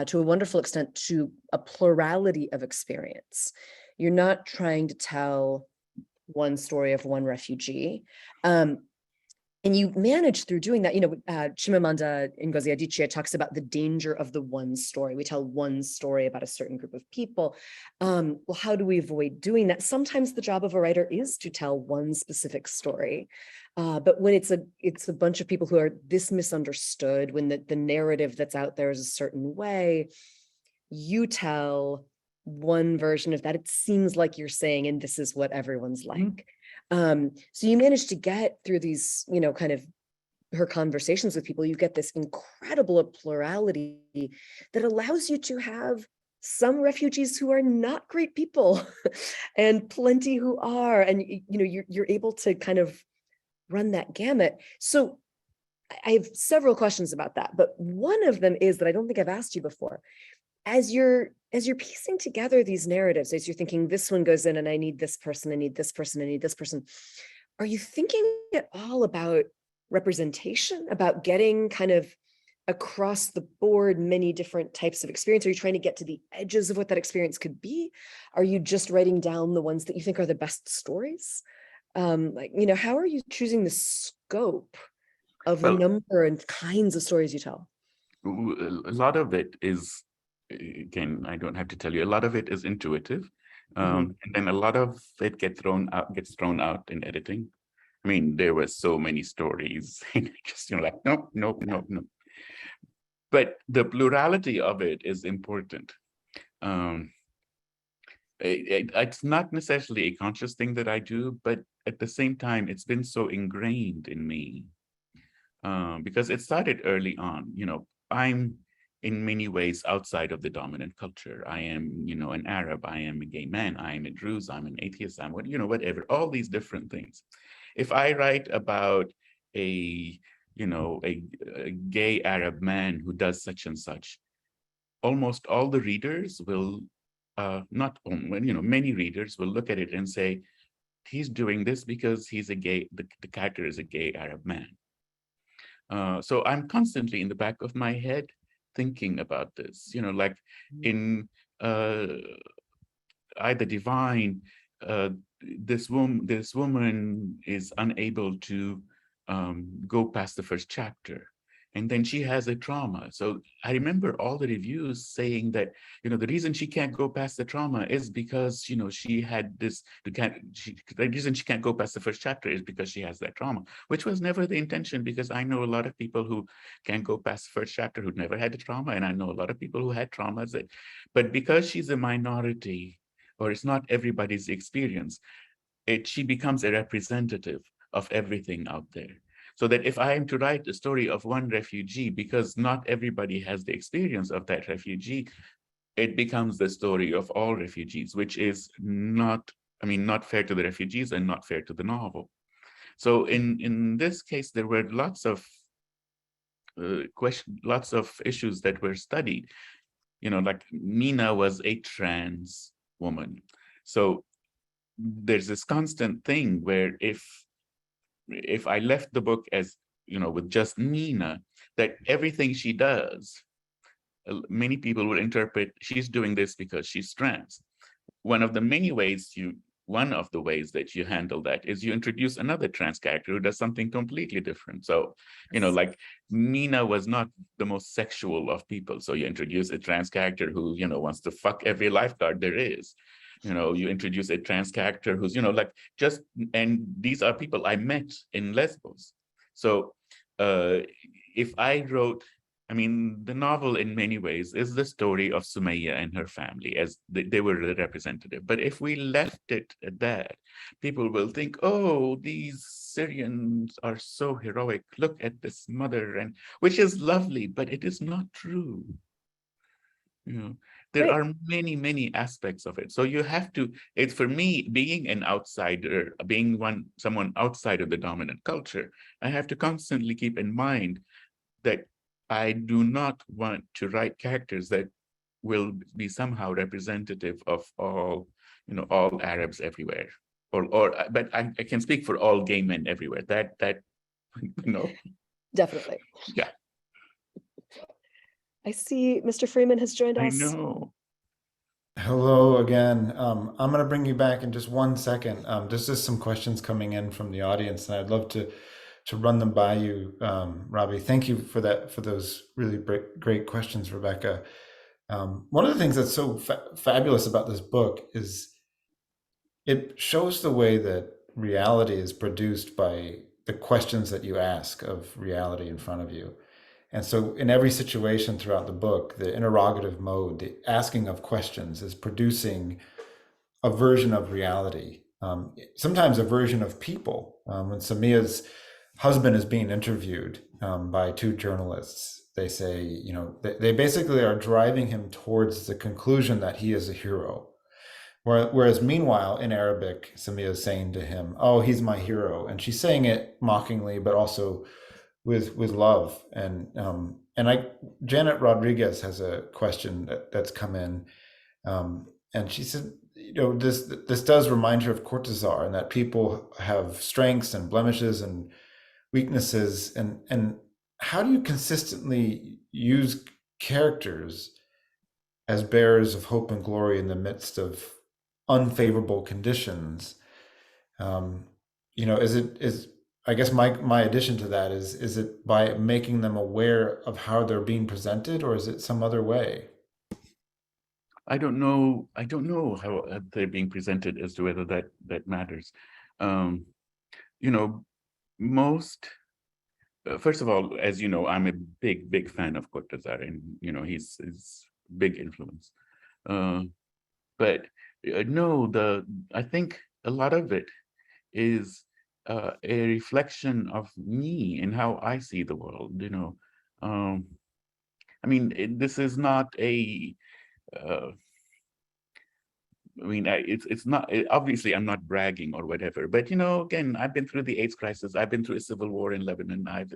to a wonderful extent, to a plurality of experience. You're not trying to tell one story of one refugee. And you manage through doing that. You know, Chimamanda Ngozi Adichie talks about the danger of the one story. We tell one story about a certain group of people. Well, how do we avoid doing that? Sometimes the job of a writer is to tell one specific story. But when it's a bunch of people who are this misunderstood, when the narrative that's out there is a certain way, you tell one version of that. It seems like you're saying, and this is what everyone's like. So you manage to get through these, you know, kind of her conversations with people, you get this incredible plurality that allows you to have some refugees who are not great people and plenty who are, and, you know, you're able to kind of run that gamut. So I have several questions about that, but one of them is that I don't think I've asked you before. As you're piecing together these narratives, as you're thinking, this one goes in and I need this person, I need this person, I need this person, are you thinking at all about representation, about getting kind of across the board many different types of experience? Are you trying to get to the edges of what that experience could be? Are you just writing down the ones that you think are the best stories? Like, you know, how are you choosing the scope of the number and kinds of stories you tell? A lot of it is, again, I don't have to tell you, a lot of it is intuitive. And then a lot of it gets thrown out in editing. I mean, there were so many stories, just, you know, like, no. But the plurality of it is important. It's not necessarily a conscious thing that I do, but at the same time, it's been so ingrained in me, because it started early on. You know, I'm in many ways outside of the dominant culture. I am, you know, an Arab, I am a gay man, I am a Druze, I'm an atheist, I'm what, you know, whatever, all these different things. If I write about a, you know, a gay Arab man who does such and such, almost all the readers will, not only, you know, many readers will look at it and say, he's doing this because he's a gay, the character is a gay Arab man. So I'm constantly in the back of my head thinking about this, you know, like in I, the Divine, this woman is unable to go past the first chapter, and then she has a trauma. So I remember all the reviews saying that, you know, the reason she can't go past the trauma is because, you know, she had this, the reason she can't go past the first chapter is because she has that trauma, which was never the intention, because I know a lot of people who can't go past the first chapter who never had a trauma, and I know a lot of people who had traumas, but because she's a minority, or it's not everybody's experience, she becomes a representative of everything out there. So that if I am to write the story of one refugee, because not everybody has the experience of that refugee, it becomes the story of all refugees, which is not, I mean, not fair to the refugees and not fair to the novel. So in this case, there were lots of lots of issues that were studied. You know, like Mina was a trans woman. So there's this constant thing where if I left the book as, with just Mina, that everything she does, many people would interpret she's doing this because she's trans. One of the ways that you handle that is you introduce another trans character who does something completely different. So, like Mina was not the most sexual of people. So you introduce a trans character who, wants to fuck every lifeguard there is. You introduce a trans character who's, and these are people I met in Lesbos. So if I wrote, the novel in many ways is the story of Sumaya and her family as they were the representative. But if we left it at that, people will think, oh, these Syrians are so heroic. Look at this mother, and which is lovely, but it is not true. There are many, many aspects of it. So you have to, it's for me, being an outsider, being someone outside of the dominant culture, I have to constantly keep in mind that I do not want to write characters that will be somehow representative of all, all Arabs everywhere. But I can speak for all gay men everywhere. That Definitely. Yeah. I see Mr. Freeman has joined I us. know. Hello again. I'm going to bring you back in just 1 second. There's just some questions coming in from the audience, and I'd love to run them by you, Rabih. Thank you for those really great questions, Rebecca. One of the things that's so fabulous about this book is it shows the way that reality is produced by the questions that you ask of reality in front of you. And so in every situation throughout the book, the interrogative mode, the asking of questions is producing a version of reality, sometimes a version of people. When Samia's husband is being interviewed by two journalists, they say, they basically are driving him towards the conclusion that he is a hero. Whereas meanwhile, in Arabic, Samia is saying to him, oh, he's my hero. And she's saying it mockingly, but also with love. And Janet Rodriguez has a question that's come in. And she said, this does remind her of Cortázar, and that people have strengths and blemishes and weaknesses. And how do you consistently use characters as bearers of hope and glory in the midst of unfavorable conditions? I guess my addition to that is it by making them aware of how they're being presented, or is it some other way? I don't know how they're being presented as to whether that matters. Most, first of all, as you know, I'm a big fan of Cortázar, and he's big influence. But no, I think a lot of it is a reflection of me and how I see the world. This is not a. It's not, obviously I'm not bragging or whatever, but again, I've been through the AIDS crisis. I've been through a civil war in Lebanon. I've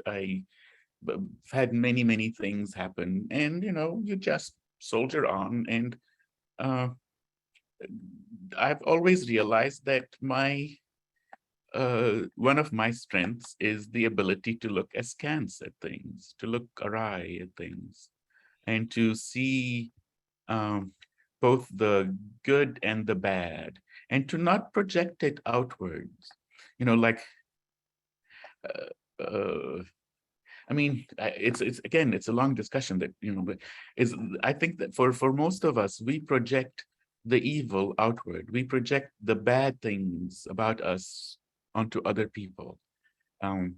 had many things happen, and you just soldier on. And I've always realized that one of my strengths is the ability to look askance at things, to look awry at things, and to see both the good and the bad, and to not project it outwards. It's a long discussion that, but I think that for most of us, we project the evil outward. We project the bad things about us onto other people. And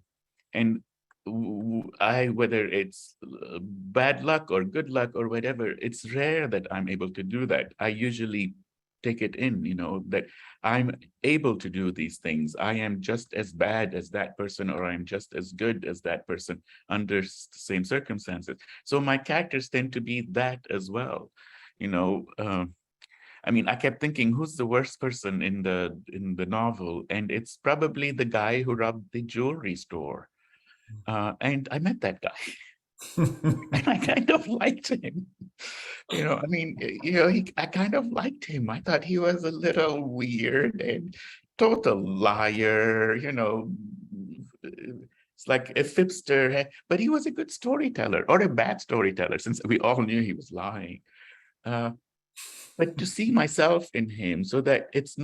whether it's bad luck or good luck or whatever, it's rare that I'm able to do that. I usually take it in, that I'm able to do these things. I am just as bad as that person, or I'm just as good as that person under the same circumstances. So my characters tend to be that as well. I kept thinking, who's the worst person in the novel? And it's probably the guy who robbed the jewelry store. And I met that guy. And I kind of liked him. I mean, I kind of liked him. I thought he was a little weird and total liar, It's like a fipster, but he was a good storyteller, or a bad storyteller, since we all knew he was lying. But to see myself in him, so that it's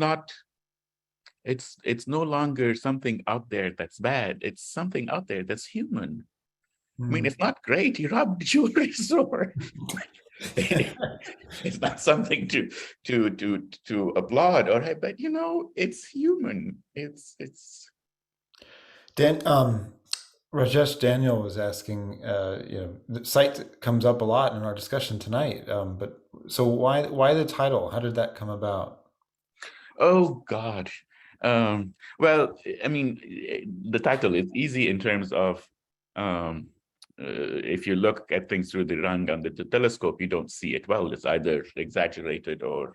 no longer something out there that's bad. It's something out there that's human. I mean, it's not great. He robbed a jewelry store. It's not something to applaud, but it's human. It's. Rajesh Daniel was asking, the site comes up a lot in our discussion tonight. But so why the title? How did that come about? Oh God. Well, I mean, the title is easy in terms of if you look at things through the rung under the telescope, you don't see it well. It's either exaggerated or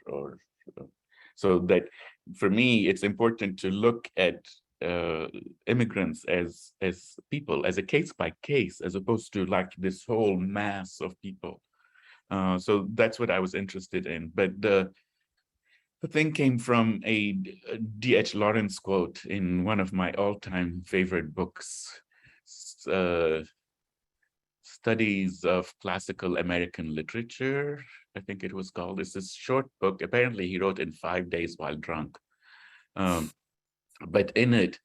so that for me, it's important to look at immigrants as people, as a case by case, as opposed to like this whole mass of people. So that's what I was interested in. But the thing came from a D.H. Lawrence quote in one of my all-time favorite books, Studies of Classical American Literature, I think it was called. It's this short book. Apparently, he wrote in 5 days while drunk. But in it,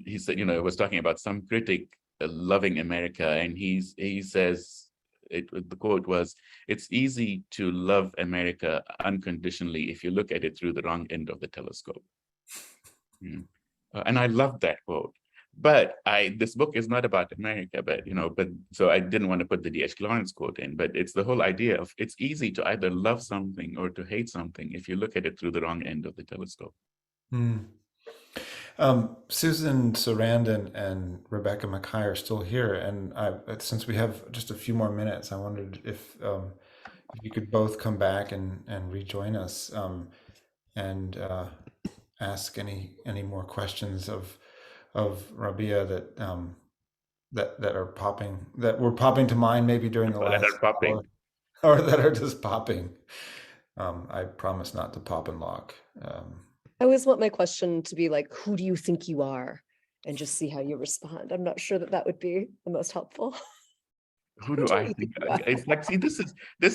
he said, it was talking about some critic loving America, and he says, the quote was, "It's easy to love America unconditionally if you look at it through the wrong end of the telescope." And I love that quote. But this book is not about America, but so I didn't want to put the D.H. Lawrence quote in, but it's the whole idea of it's easy to either love something or to hate something if you look at it through the wrong end of the telescope. Susan Sarandon and Rebecca Makkai are still here, and since we have just a few more minutes, I wondered if you could both come back and rejoin us and ask any more questions of Rabih that were popping to mind maybe during the last hour, or that are just popping. I promise not to pop and lock. I always want my question to be like, who do you think you are? And just see how you respond. I'm not sure that would be the most helpful. Who do I think? It's like, see, this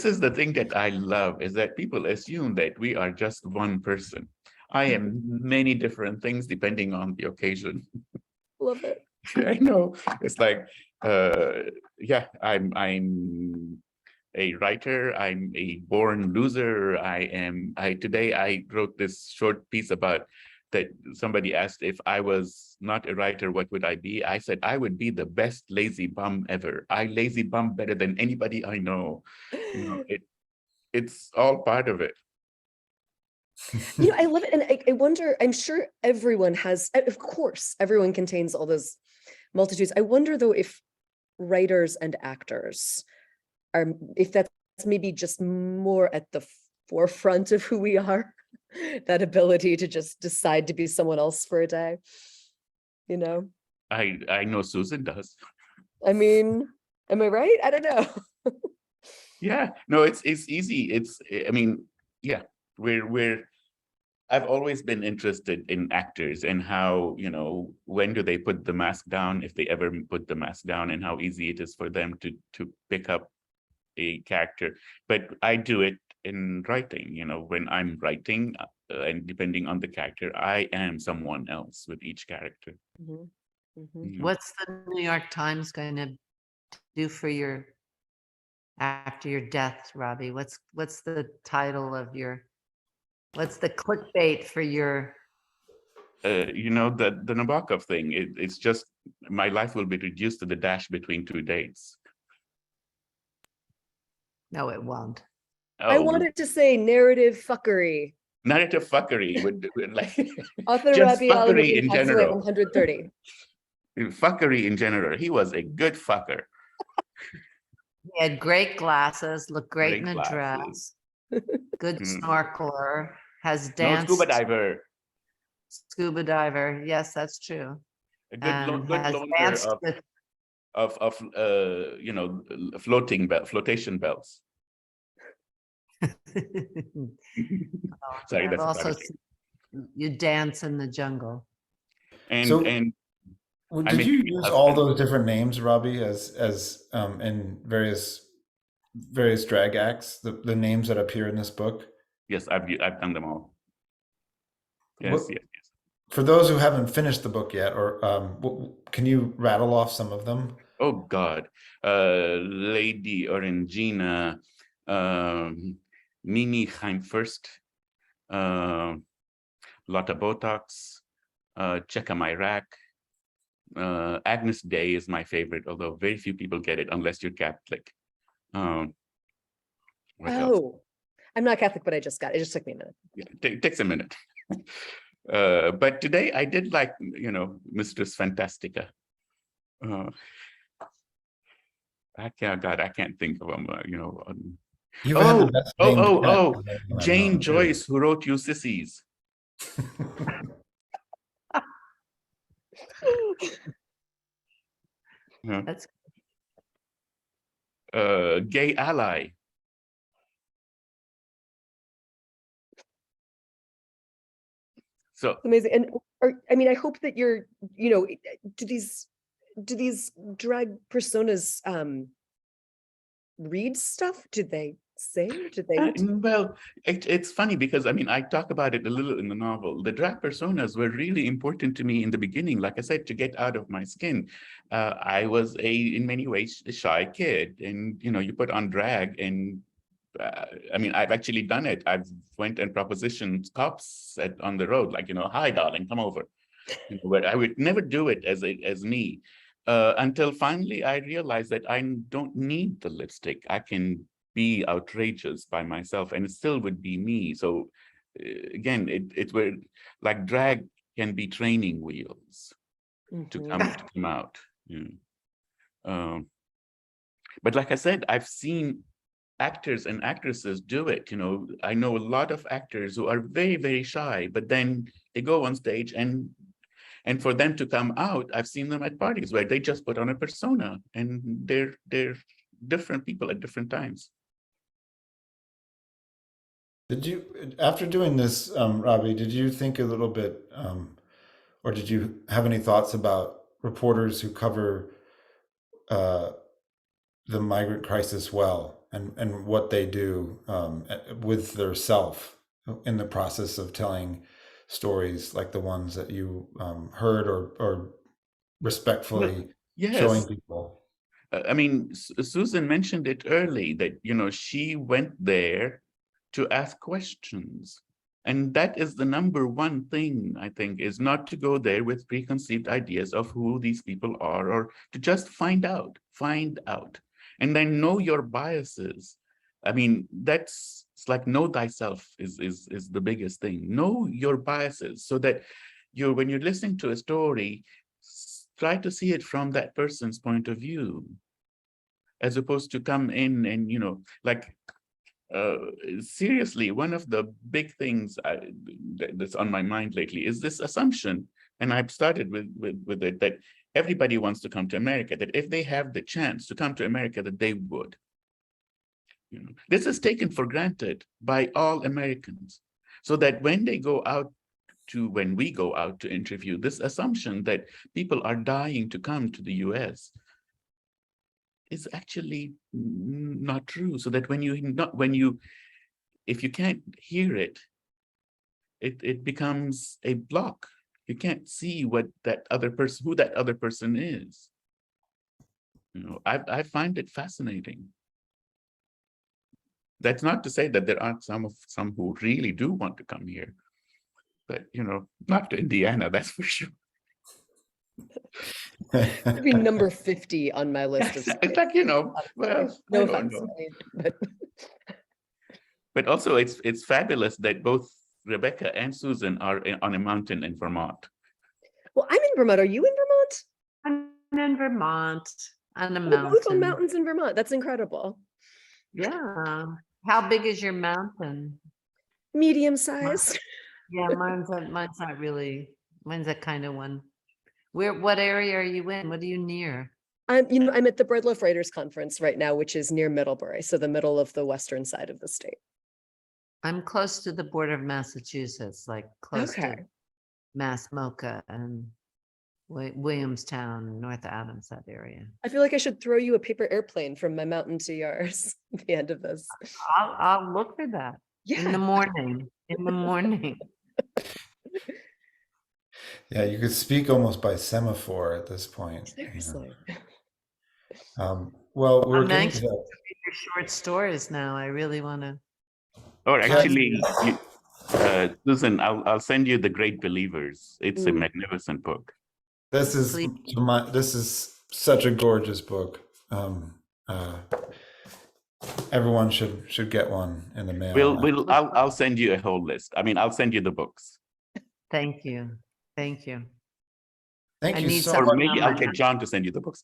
is the thing that I love, is that people assume that we are just one person. I am many different things depending on the occasion. Love it. I know. It's like, I'm a writer. I'm a born loser. Today I wrote this short piece about that. Somebody asked if I was not a writer, what would I be? I said, I would be the best lazy bum ever. I lazy bum better than anybody I know. It's all part of it. I love it. And I wonder, I'm sure everyone has, of course, everyone contains all those multitudes. I wonder though, if writers and actors if that's maybe just more at the forefront of who we are, that ability to just decide to be someone else for a day, I know Susan does. I mean, am I right? I don't know. Yeah, no, it's easy. I've always been interested in actors and how, when do they put the mask down, if they ever put the mask down, and how easy it is for them to pick up a character. But I do it in writing, when I'm writing, and depending on the character, I am someone else with each character. What's the New York Times going to do for after your death, Rabih? What's the title of what's the clickbait for your the Nabokov thing? It's just, my life will be reduced to the dash between two dates. No, it won't. I wanted to say narrative fuckery. Narrative fuckery would like Author just Rabih fuckery in Alameddine passed away at general. 130. Fuckery in general. He was a good fucker. He had great glasses, looked great in a Great dress, good snorkeler, has danced. No, Scuba diver. Yes, that's true. A good And good has loner danced of with flotation belts. Sorry, I've that's also about it. seen you dance in the jungle. So- And Well, I did mean, you your use all husband. those different names, Rabih, as in various drag acts, the names that appear in this book? Yes, I've done them all. Yes, What- yes, yes. For those who haven't finished the book yet, or can you rattle off some of them? Oh God, Lady Orangina, Mimi First, Lotta Botox, Checka My Rack, Agnes Day is my favorite, although very few people get it unless you're Catholic. What else? Oh, I'm not Catholic, but I just got it. It just took me a minute. Yeah, takes a minute. But today I did like, Mistress Fantastica. I can't think of them. You had the best named cat that I've Jane known, too. Joyce, who wrote You Sissies. That's Gay Ally. So Amazing. And I hope that you're, do these drag personas read stuff? Did they sing? Did they? well, it's funny because I talk about it a little in the novel. The drag personas were really important to me in the beginning. Like I said, to get out of my skin. I was in many ways a shy kid, and you put on drag, and I've actually done it. I've went and propositioned cops on the road, like, hi, darling, come over. But I would never do it as me until finally I realized that I don't need the lipstick. I can be outrageous by myself, and it still would be me. So again, it were like drag can be training wheels to come out. But like I said, I've seen actors and actresses do it. I know a lot of actors who are very, very shy, but then they go on stage, and for them to come out, I've seen them at parties where they just put on a persona, and they're different people at different times. Did you, after doing this, Rabih, did you think a little bit, or did you have any thoughts about reporters who cover the migrant crisis well, and what they do with their self in the process of telling stories like the ones that you heard, or respectfully Yes. showing people? Susan mentioned it early that, she went there to ask questions. And that is the number one thing, I think, is not to go there with preconceived ideas of who these people are, or to just find out, and then know your biases. It's like know thyself is the biggest thing. Know your biases so that when you're listening to a story, try to see it from that person's point of view, as opposed to come in and, seriously, one of the big things that's on my mind lately is this assumption, and I've started with it, that everybody wants to come to America, that if they have the chance to come to America, that they would. This is taken for granted by all Americans, so that when we go out to interview, this assumption that people are dying to come to the US is actually not true. So that if you can't hear it, it becomes a block. You can't see who that other person is. I find it fascinating. That's not to say that there aren't some who really do want to come here, but not to Indiana, that's for sure. It'd be number 50 on my list of It's like, no I don't offense. know. But But also it's fabulous that both Rebecca and Susan are on a mountain in Vermont. well, I'm in Vermont. Are you in Vermont? I'm in Vermont on a We're both on mountain. mountains in Vermont. That's incredible. Yeah. How big is your mountain? Medium size. Yeah, mine's not really. Mine's a kind of one. What area are you in? What are you near? I'm at the Breadloaf Writers Conference right now, which is near Middlebury, so the middle of the western side of the state. I'm close to the border of Massachusetts, like close Okay. to Mass Mocha and Williamstown, North Adams, that area. I feel like I should throw you a paper airplane from my mountain to yours at the end of this. I'll look for that in the Yeah. morning. In the morning. Yeah, you could speak almost by semaphore at this point. Seriously. Well, we're I'm getting anxious to to that. read your short stories now. I really want to. Or Yeah. actually, Susan, I'll send you The Great Believers. It's a Ooh. magnificent book. This is Please. this is such a gorgeous book. Everyone should get one in the mail. I'll send you a whole list. I mean, I'll send you the books. Thank you. Thank you. Thank I you need so some- Or much. maybe I'll get John to send you the books.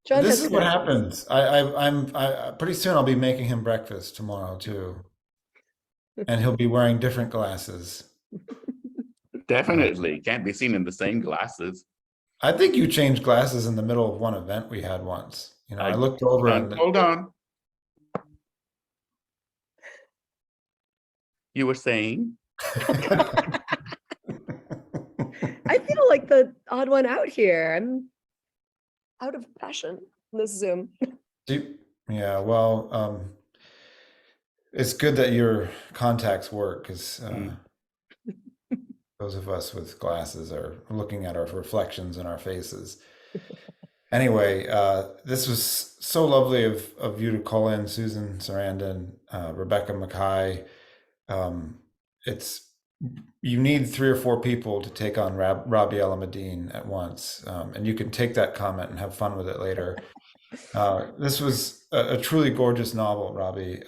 John This has is what connections. happens. I'm pretty soon I'll be making him breakfast tomorrow too, and he'll be wearing different glasses. Definitely. Can't be seen in the same glasses. I think you changed glasses in the middle of one event we had once. You know, I looked over and Hold on. You were saying? I feel like the odd one out here. I'm out of fashion in this Zoom. Yeah, well, it's good that your contacts work because those of us with glasses are looking at our reflections in our faces. Anyway, this was so lovely of you to call in, Susan Sarandon, Rebecca Makkai. You need 3 or 4 people to take on Rabih Alameddine at once, and you can take that comment and have fun with it later. This was a truly gorgeous novel, Rabih,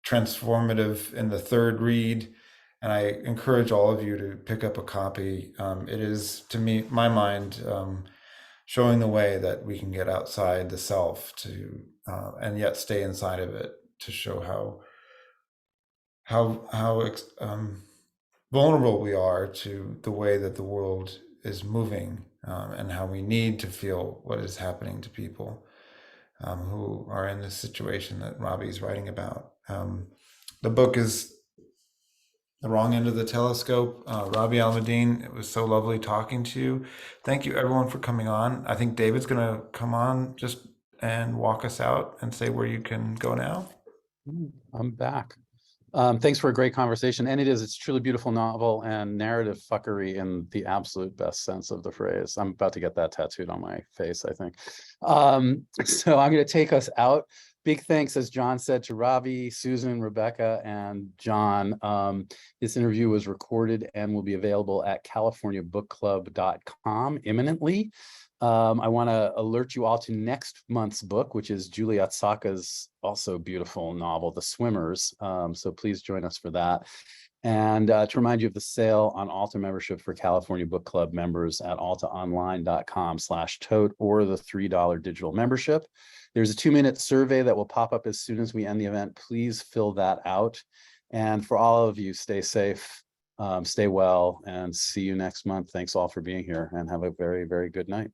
transformative in the third read, and I encourage all of you to pick up a copy. It is, to me, my mind, showing the way that we can get outside the self to, and yet stay inside of it, to show how vulnerable we are to the way that the world is moving, and how we need to feel what is happening to people who are in this situation that Rabih's writing about. The book is The Wrong End of the Telescope. Rabih Alameddine, it was so lovely talking to you. Thank you everyone for coming on. I think David's gonna come on just and walk us out and say where you can go now. I'm back. Thanks for a great conversation. And it's a truly beautiful novel and narrative fuckery in the absolute best sense of the phrase. I'm about to get that tattooed on my face, I think. So I'm going to take us out. Big thanks, as John said, to Rabih, Susan, Rebecca, and John. This interview was recorded and will be available at californiabookclub.com imminently. I want to alert you all to next month's book, which is Julia Otsaka's also beautiful novel, The Swimmers. So please join us for that. And to remind you of the sale on Alta membership for California Book Club members at altaonline.com/tote or the $3 digital membership. There's a 2-minute survey that will pop up as soon as we end the event. Please fill that out. And for all of you, stay safe, stay well, and see you next month. Thanks all for being here and have a very, very good night.